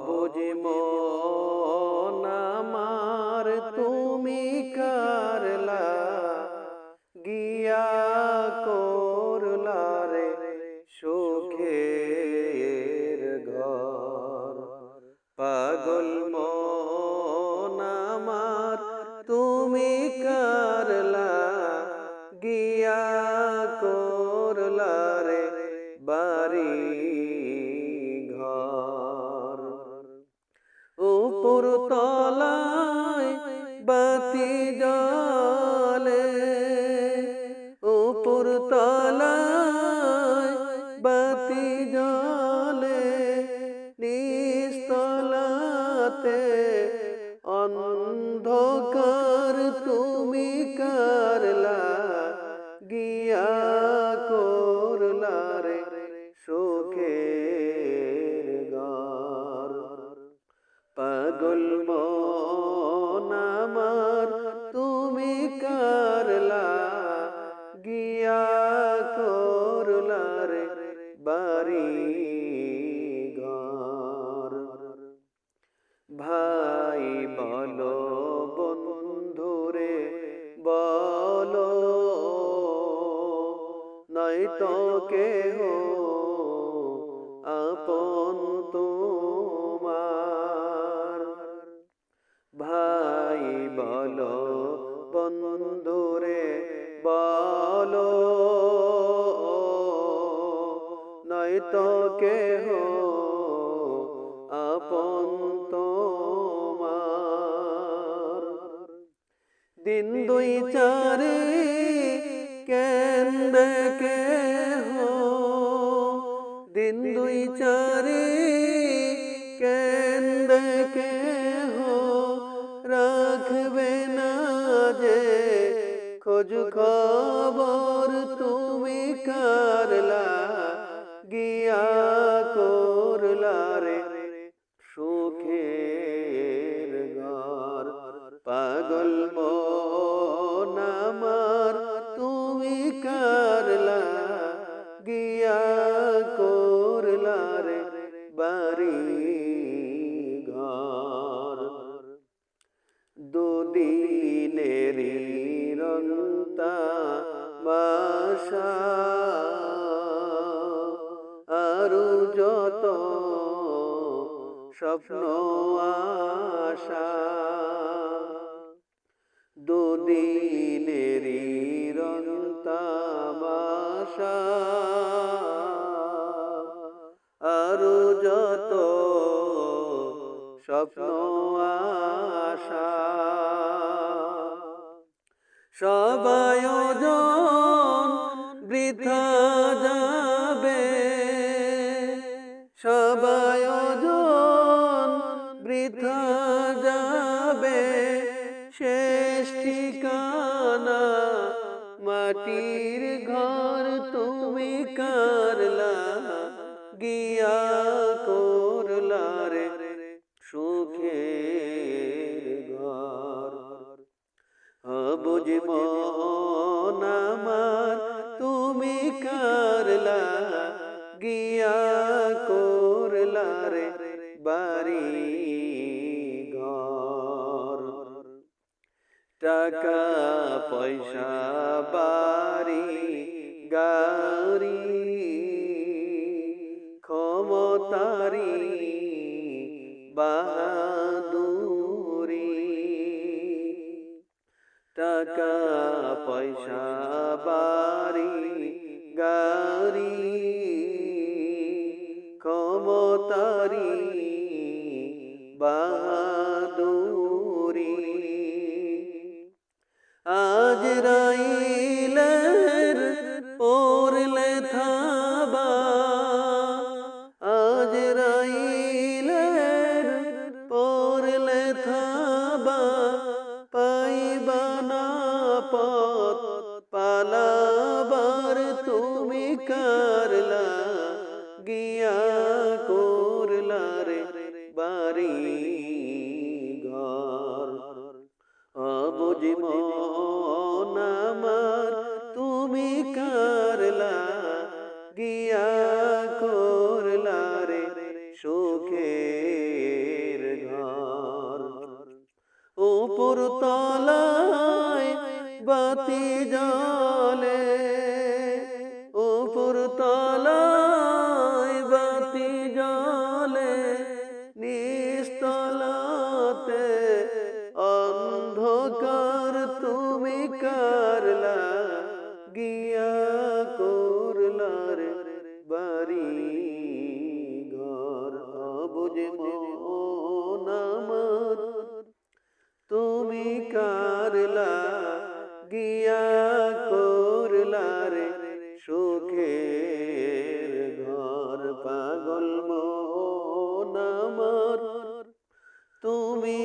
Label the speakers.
Speaker 1: অবুঝি মন আমার তুমি কারলা গিয়া করলা রে সুখের ঘর। পাগল মন আমার তুমি কারলা গিয়া করলা রে বাড়ি ঘর। উপর তলায় বাতি জ্বলে, উপর তলায় বাতি জ্বলে, নিস্তলাতে অন্ধকার তুমি কারলা গিয়া করলা রে সুখের ঘর। পাগল মন আমার তুমি কারলা গিয়া করলা রে বাড়ি ঘর। ভাই বলো বন্ধুরে বলো, নয়তো কেহ আপন তোমার। ভাই বলো বন্ধুরে বলো, নয়তো কেহ আপন তোমার। দিন দুই চারে কেন্দে কেহ, দিন দুই চারে কেন্দে কেহ, রাখবে না যে খোঁজ খবর তুমি কারলা গিয়া করলা রে সুখের ঘর। পাগল মন আমার তুমি কারলা গিয়া করলা রে বাড়ি ঘর। দুদিনেরই রংতা মাশা আরু যত স্বপ্ন আশা। দুদিনেরই রংতা মাশা আরু যত স্বপ্ন আশা। সব আয়োজন বৃথা যাবে, সব আয়োজন বৃথা যাবে, শেষ ঠিকানা মাটির ঘর তুমি কারলা গিয়া করলা রে সুখের ঘর। অবুঝ মন আমার তুমি কারলা গিয়া করলা রে বাড়ি ঘর। টাকা পয়সা বাড়ি গাড়ি ক্ষমতারি বাহাদুরি। টাকা পয়সা বাড়ি গাড়ি ক্ষমতারি বাহাদুরি। আজরাইলের পড়লে থাবা, আজরাইলের পড়লে থাবা, পাইবা না পথ পালাবার তুমি কারলা গিয়া করলা রে বাড়ি ঘর। অবুঝ মন আমার তুমি কারলা গিয়া করলা রে সুখের বাতি জ্বলে উপর তলায় বাতি জ্বলে নিস্তলাতে অন্ধকার তুমি কারলা গিয়া করলা রে বাড়ি ঘর অবুঝ মন আমার তুমি কারলা গিয়া করলা রে সুখের ঘর পাগল মন আমার তুমি